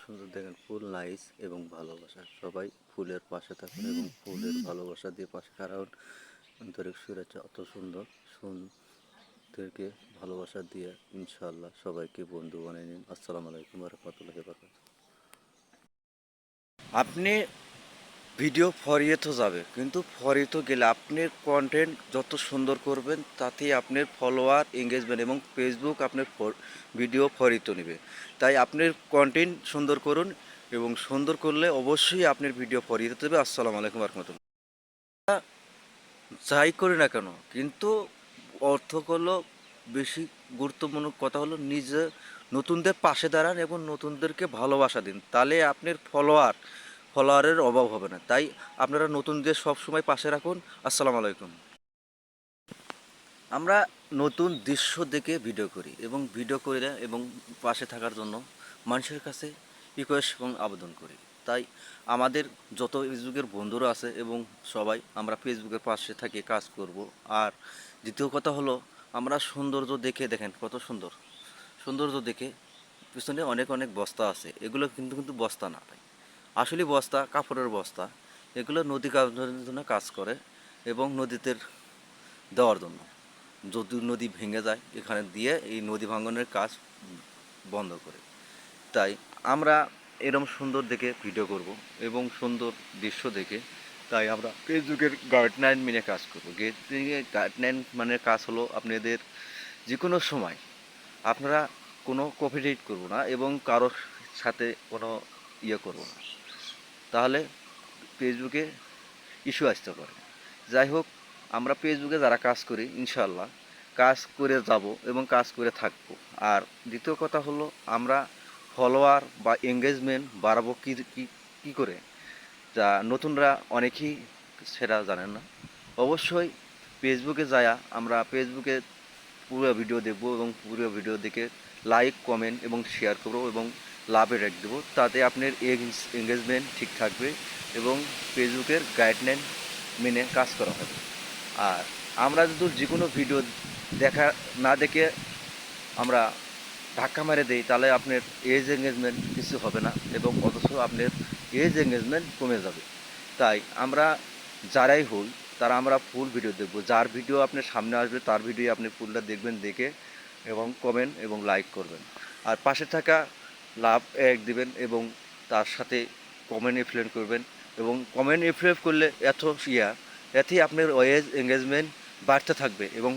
সুন্দর দেখেন, ফুল নাইস এবং ভালোবাসা। সবাই ফুলের পাশে থাকুন এবং ফুলের ভালোবাসা দিয়ে পাশে কারণ আন্তরিক শুভেচ্ছা। অত সুন্দর সুন্দরকে ভালোবাসা দিয়ে ইনশাআল্লাহ সবাইকে বন্ধু বানিয়ে নিন। আসসালামু আলাইকুম ওয়া রাহমাতুল্লাহি ওয়া বারাকাতুহু। আপনি ভিডিও ফরিয়ে তো যাবে, কিন্তু ফরিয়ে তো গেলে আপনি কন্টেন্ট যত সুন্দর করবেন তাতেই আপনার ফলোয়ার এঙ্গেজমেন্ট এবং ফেসবুক আপনার ভিডিও ফরিয়ে নেবে। তাই আপনার কন্টেন্ট সুন্দর করুন এবং সুন্দর করলে অবশ্যই আপনার ভিডিও ফরিয়ে দেবে। আসসালামু আলাইকুম রহমতুল্লাহ। যাই করি না কেন, কিন্তু অর্থ হলো বেশি গুরুত্বপূর্ণ কথা হলো নিজে নতুনদের পাশে দাঁড়ান এবং নতুনদেরকে ভালোবাসা দিন, তাহলে আপনার ফলোয়ারের অভাব হবে না। তাই আপনারা নতুনদের সব সময় পাশে রাখুন। আসসালামু আলাইকুম। আমরা নতুন দৃশ্য দেখে ভিডিও করি এবং ভিডিও করে এবং পাশে থাকার জন্য মানুষের কাছে রিকোয়েস্ট এবং আবেদন করি। তাই আমাদের যত ফেসবুকের বন্ধুরা আছে এবং সবাই আমরা ফেসবুকের পাশে থাকি, কাজ করব। আর দ্বিতীয় কথা হলো, আমরা সৌন্দর্য দেখে দেখেন কত সুন্দর সৌন্দর্য দেখে পিছনে অনেক অনেক বস্তা আছে, এগুলো কিন্তু কিন্তু বস্তা না ভাই, আসলে বস্তা কাপড়ের বস্তা। এগুলো নদী কাজের জন্য কাজ করে এবং নদীতে দেওয়ার জন্য। যদি নদী ভেঙে যায় এখানে দিয়ে এই নদী ভাঙনের কাজ বন্ধ করে। তাই আমরা এরকম সুন্দর দেখে ভিডিও করব এবং সুন্দর দৃশ্য দেখে, তাই আমরা ফেসবুকের গাইডলাইন মেনে কাজ করব। গাইডলাইন মানে কাজ হলো আপনাদের যে কোনো সময় আপনারা কোনো কপিরাইট করব না এবং কারোর সাথে কোনো করব না, তাহলে ফেসবুকে ইস্যু আসতে পারে। যাই হোক, আমরা ফেসবুকে যারা কাজ করি ইনশাআল্লাহ কাজ করে যাব এবং কাজ করে থাকবো। আর দ্বিতীয় কথা হলো, আমরা ফলোয়ার বা এঙ্গেজমেন্ট বাড়াবো কী কী কী করে, যা নতুনরা অনেকেই সেটা জানেন না। অবশ্যই ফেসবুকে যায়া আমরা ফেসবুকে পুরো ভিডিও দেখব এবং পুরো ভিডিও দেখে লাইক কমেন্ট এবং শেয়ার করবো এবং লাভে রেখ দেবো, তাতে আপনার এঙ্গেজমেন্ট ঠিক থাকবে এবং ফেসবুকের গাইডলাইন মেনে কাজ করা হবে। আর আমরা যদি যে কোনো ভিডিও দেখা না দেখে আমরা ধাক্কা মেরে দেই, তাহলে আপনার এঙ্গেজমেন্ট কিছু হবে না এবং অথচ আপনার এঙ্গেজমেন্ট কমে যাবে। তাই আমরা যারাই হই তারা আমরা ফুল ভিডিও দেখব, যার ভিডিও আপনার সামনে আসবে তার ভিডিও আপনি ফুলটা দেখবেন, দেখে এবং কমেন্ট এবং লাইক করবেন। আর পাশে থাকা লাভ এক দিবেন এবং তার সাথে কমেন্ট এফ্লেন করবেন এবং কমেন্ট এফ্লেন করলে এতেই আপনার এঙ্গেজমেন্ট বাড়তে থাকবে এবং